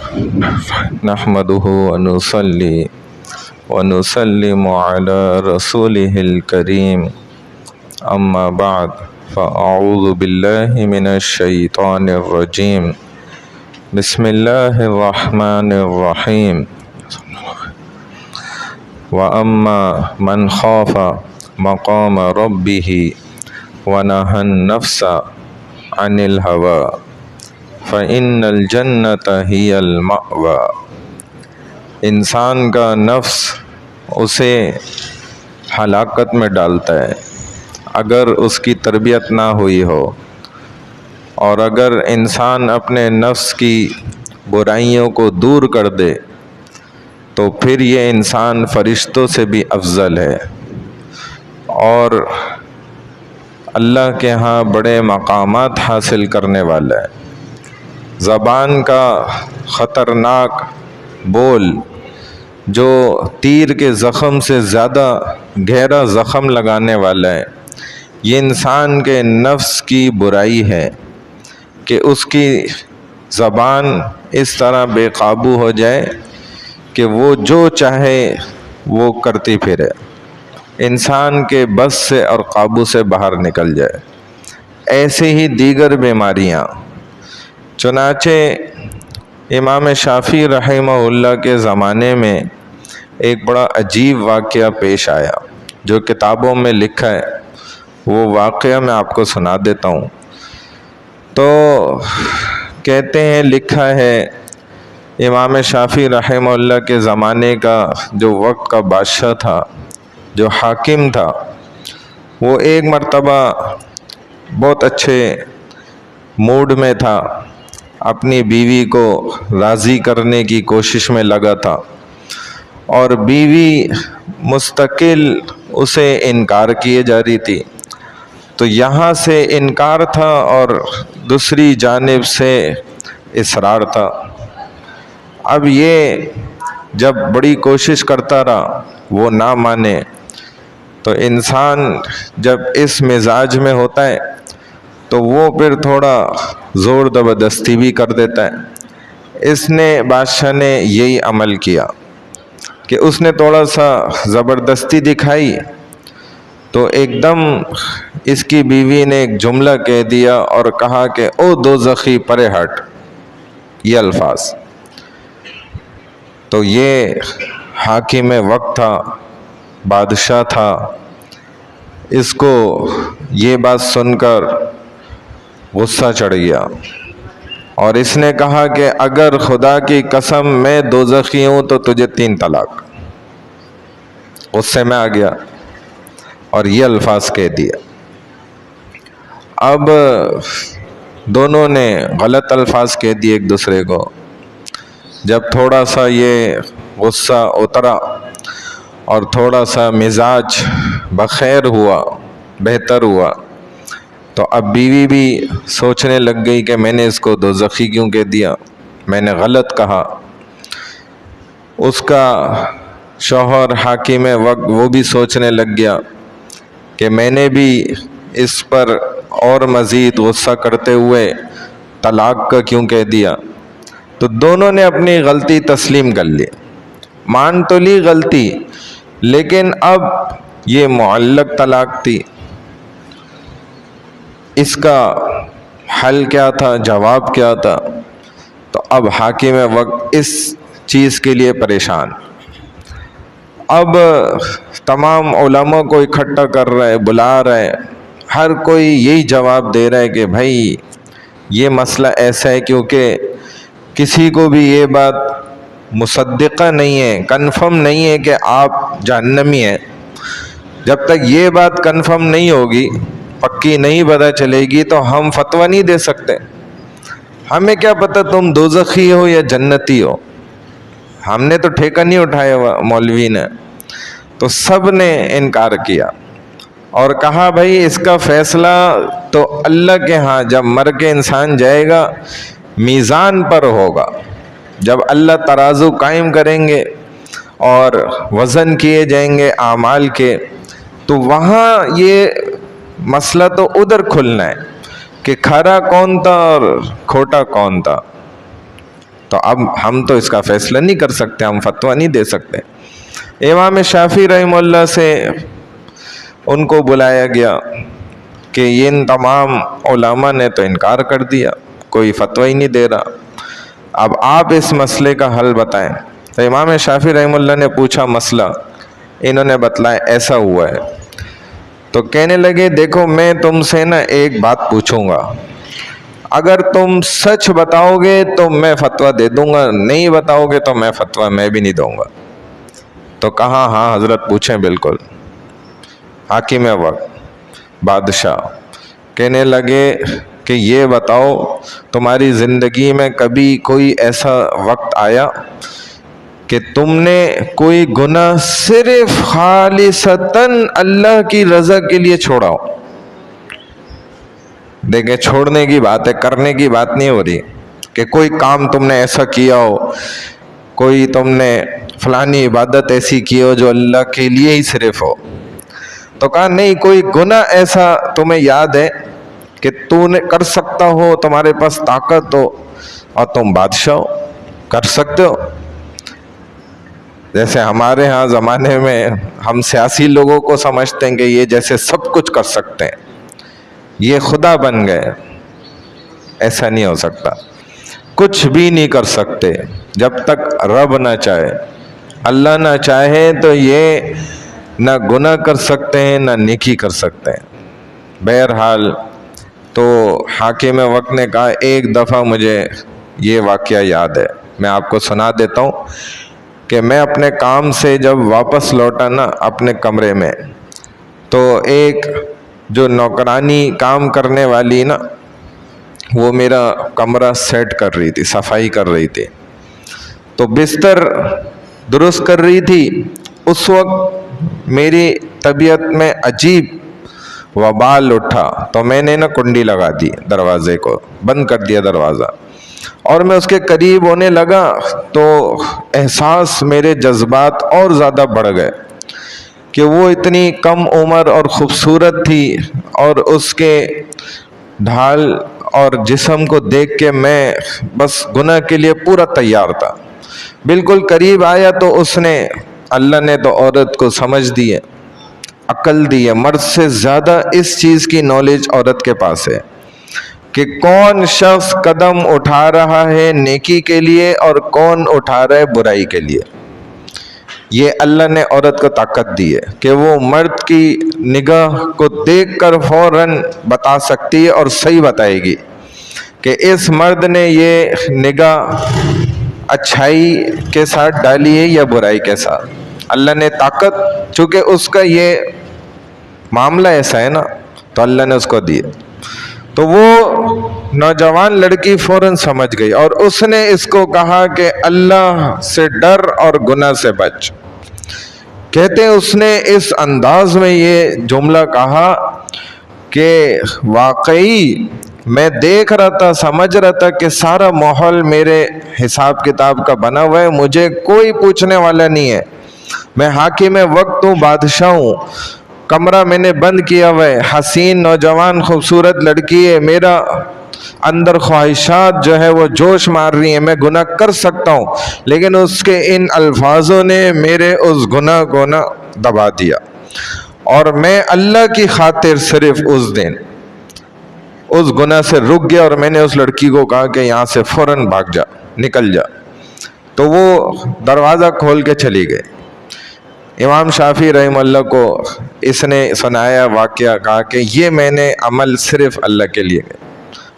نحمده ونصلي ونسلم على رسوله الكريم أما بعد فأعوذ بالله من الشيطان الرجيم بسم الله الرحمن الرحيم وأما من خاف مقام ربه ونهى النفس عن الهوى فإن الجنة هي المأوى۔ انسان کا نفس اسے ہلاکت میں ڈالتا ہے اگر اس کی تربیت نہ ہوئی ہو، اور اگر انسان اپنے نفس کی برائیوں کو دور کر دے تو پھر یہ انسان فرشتوں سے بھی افضل ہے اور اللہ کے ہاں بڑے مقامات حاصل کرنے والا ہے۔ زبان کا خطرناک بول جو تیر کے زخم سے زیادہ گہرا زخم لگانے والا ہے، یہ انسان کے نفس کی برائی ہے کہ اس کی زبان اس طرح بے قابو ہو جائے کہ وہ جو چاہے وہ کرتی پھرے، انسان کے بس سے اور قابو سے باہر نکل جائے۔ ایسے ہی دیگر بیماریاں، چنانچہ امام شافعی رحمہ اللہ کے زمانے میں ایک بڑا عجیب واقعہ پیش آیا جو کتابوں میں لکھا ہے، وہ واقعہ میں آپ کو سنا دیتا ہوں۔ تو کہتے ہیں، لکھا ہے امام شافعی رحمہ اللہ کے زمانے کا جو وقت کا بادشاہ تھا، جو حاکم تھا، وہ ایک مرتبہ بہت اچھے موڈ میں تھا، اپنی بیوی کو راضی کرنے کی کوشش میں لگا تھا، اور بیوی مستقل اسے انکار کیے جا رہی تھی۔ تو یہاں سے انکار تھا اور دوسری جانب سے اصرار تھا۔ اب یہ جب بڑی کوشش کرتا رہا وہ نہ مانے، تو انسان جب اس مزاج میں ہوتا ہے تو وہ پھر تھوڑا زور زبردستی بھی کر دیتا ہے۔ اس نے بادشاہ نے یہی عمل کیا کہ اس نے تھوڑا سا زبردستی دکھائی، تو ایک دم اس کی بیوی نے ایک جملہ کہہ دیا اور کہا کہ او دوزخی پرے ہٹ، یہ الفاظ۔ تو یہ حاکم وقت تھا، بادشاہ تھا، اس کو یہ بات سن کر غصہ چڑھ گیا اور اس نے کہا کہ اگر خدا کی قسم میں دوزخی ہوں تو تجھے 3 طلاق۔ غصے میں آ گیا اور یہ الفاظ کہہ دیا۔ اب دونوں نے غلط الفاظ کہہ دیے ایک دوسرے کو۔ جب تھوڑا سا یہ غصہ اترا اور تھوڑا سا مزاج بخیر ہوا، بہتر ہوا، تو اب بیوی بھی سوچنے لگ گئی کہ میں نے اس کو دوزخی کیوں کہہ دیا، میں نے غلط کہا۔ اس کا شوہر حاکم وقت وہ بھی سوچنے لگ گیا کہ میں نے بھی اس پر اور مزید غصہ کرتے ہوئے طلاق کا کیوں کہہ دیا۔ تو دونوں نے اپنی غلطی تسلیم کر لی، مان تو لی غلطی، لیکن اب یہ معلق طلاق تھی۔ اس کا حل کیا تھا، جواب کیا تھا؟ تو اب حاکم وقت اس چیز کے لیے پریشان، اب تمام علماء کو اکٹھا کر رہا ہے، بلا رہا ہے، ہر کوئی یہی جواب دے رہا ہے کہ بھائی یہ مسئلہ ایسا ہے، کیونکہ کسی کو بھی یہ بات مصدقہ نہیں ہے، کنفرم نہیں ہے کہ آپ جہنمی ہیں۔ جب تک یہ بات کنفرم نہیں ہوگی، پکی نہیں پتہ چلے گی، تو ہم فتویٰ نہیں دے سکتے۔ ہمیں کیا پتہ تم دوزخی ہو یا جنتی ہو، ہم نے تو ٹھیکہ نہیں اٹھایا ہوا، مولوی نے۔ تو سب نے انکار کیا اور کہا بھائی اس کا فیصلہ تو اللہ کے ہاں جب مر کے انسان جائے گا میزان پر ہوگا، جب اللہ ترازو قائم کریں گے اور وزن کیے جائیں گے اعمال کے، تو وہاں یہ مسئلہ تو ادھر کھلنا ہے کہ کھرا کون تھا اور کھوٹا کون تھا۔ تو اب ہم تو اس کا فیصلہ نہیں کر سکتے، ہم فتویٰ نہیں دے سکتے۔ امام شافعی رحمہ اللہ سے ان کو بلایا گیا کہ ان تمام علماء نے تو انکار کر دیا، کوئی فتویٰ ہی نہیں دے رہا، اب آپ اس مسئلے کا حل بتائیں۔ تو امام شافعی رحمہ اللہ نے پوچھا مسئلہ، انہوں نے بتلایا ایسا ہوا ہے۔ تو کہنے لگے دیکھو میں تم سے نا ایک بات پوچھوں گا، اگر تم سچ بتاؤ گے تو میں فتویٰ دے دوں گا، نہیں بتاؤ گے تو میں فتویٰ میں بھی نہیں دوں گا۔ تو کہا ہاں حضرت پوچھیں بالکل۔ حاکم وقت بادشاہ کہنے لگے کہ یہ بتاؤ تمہاری زندگی میں کبھی کوئی ایسا وقت آیا کہ تم نے کوئی گناہ صرف خالصتاً اللہ کی رضا کے لیے چھوڑا ہو؟ دیکھیں چھوڑنے کی بات ہے، کرنے کی بات نہیں ہو رہی کہ کوئی کام تم نے ایسا کیا ہو، کوئی تم نے فلانی عبادت ایسی کی ہو جو اللہ کے لیے ہی صرف ہو۔ تو کہا نہیں، کوئی گناہ ایسا تمہیں یاد ہے کہ تو نے کر سکتا ہو، تمہارے پاس طاقت ہو اور تم بادشاہ ہو، کر سکتے ہو؟ جیسے ہمارے ہاں زمانے میں ہم سیاسی لوگوں کو سمجھتے ہیں کہ یہ جیسے سب کچھ کر سکتے ہیں، یہ خدا بن گئے۔ ایسا نہیں ہو سکتا، کچھ بھی نہیں کر سکتے جب تک رب نہ چاہے۔ اللہ نہ چاہے تو یہ نہ گناہ کر سکتے ہیں نہ نیکی کر سکتے ہیں۔ بہرحال تو حاکم وقت نے کہا ایک دفعہ مجھے یہ واقعہ یاد ہے، میں آپ کو سنا دیتا ہوں کہ میں اپنے کام سے جب واپس لوٹا نا اپنے کمرے میں، تو ایک جو نوکرانی کام کرنے والی نا وہ میرا کمرہ سیٹ کر رہی تھی، صفائی کر رہی تھی، تو بستر درست کر رہی تھی۔ اس وقت میری طبیعت میں عجیب وبال اٹھا، تو میں نے نا کنڈی لگا دی، دروازے کو بند کر دیا دروازہ، اور میں اس کے قریب ہونے لگا تو احساس میرے جذبات اور زیادہ بڑھ گئے کہ وہ اتنی کم عمر اور خوبصورت تھی، اور اس کے ڈھال اور جسم کو دیکھ کے میں بس گناہ کے لیے پورا تیار تھا۔ بالکل قریب آیا تو اس نے، اللہ نے تو عورت کو سمجھ دی ہے، عقل دی ہے، مرد سے زیادہ اس چیز کی نالج عورت کے پاس ہے کہ کون شخص قدم اٹھا رہا ہے نیکی کے لیے اور کون اٹھا رہا ہے برائی کے لیے۔ یہ اللہ نے عورت کو طاقت دی ہے کہ وہ مرد کی نگاہ کو دیکھ کر فوراً بتا سکتی ہے اور صحیح بتائے گی کہ اس مرد نے یہ نگاہ اچھائی کے ساتھ ڈالی ہے یا برائی کے ساتھ۔ اللہ نے طاقت، چونکہ اس کا یہ معاملہ ایسا ہے نا، تو اللہ نے اس کو دی۔ تو وہ نوجوان لڑکی فوراً سمجھ گئی اور اس نے اس کو کہا کہ اللہ سے ڈر اور گناہ سے بچ۔ کہتے ہیں اس نے اس انداز میں یہ جملہ کہا کہ واقعی میں دیکھ رہا تھا، سمجھ رہا تھا کہ سارا ماحول میرے حساب کتاب کا بنا ہوا ہے، مجھے کوئی پوچھنے والا نہیں ہے، میں حاکم وقت ہوں، بادشاہ ہوں، کمرہ میں نے بند کیا ہوا ہے، حسین نوجوان خوبصورت لڑکی ہے، میرا اندر خواہشات جو ہے وہ جوش مار رہی ہیں، میں گناہ کر سکتا ہوں، لیکن اس کے ان الفاظوں نے میرے اس گناہ کو نہ دبا دیا، اور میں اللہ کی خاطر صرف اس دن اس گناہ سے رک گیا، اور میں نے اس لڑکی کو کہا کہ یہاں سے فوراً بھاگ جا، نکل جا۔ تو وہ دروازہ کھول کے چلی گئی۔ امام شافعی رحمہ اللہ کو اس نے سنایا واقعہ، کہا کہ یہ میں نے عمل صرف اللہ کے لیے کیا،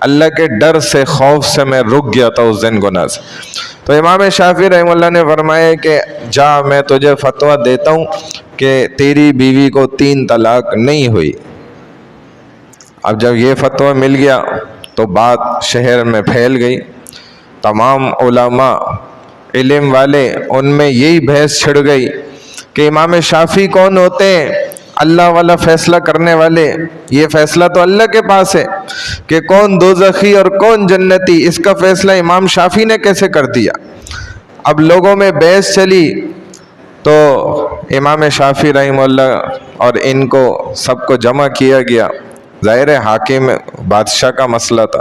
اللہ کے ڈر سے، خوف سے میں رک گیا تھا اس دن گناہ سے۔ تو امام شافعی رحمہ اللہ نے فرمایا کہ جا، میں تجھے فتویٰ دیتا ہوں کہ تیری بیوی کو 3 طلاق نہیں ہوئی۔ اب جب یہ فتویٰ مل گیا تو بات شہر میں پھیل گئی، تمام علماء علم والے ان میں یہی بحث چھڑ گئی کہ امام شافعی کون ہوتے ہیں؟ اللہ والا فیصلہ کرنے والے، یہ فیصلہ تو اللہ کے پاس ہے کہ کون دوزخی اور کون جنتی، اس کا فیصلہ امام شافعی نے کیسے کر دیا؟ اب لوگوں میں بحث چلی تو امام شافعی رحمہ اللہ اور ان کو سب کو جمع کیا گیا، ظاہر ہے حاکم بادشاہ کا مسئلہ تھا،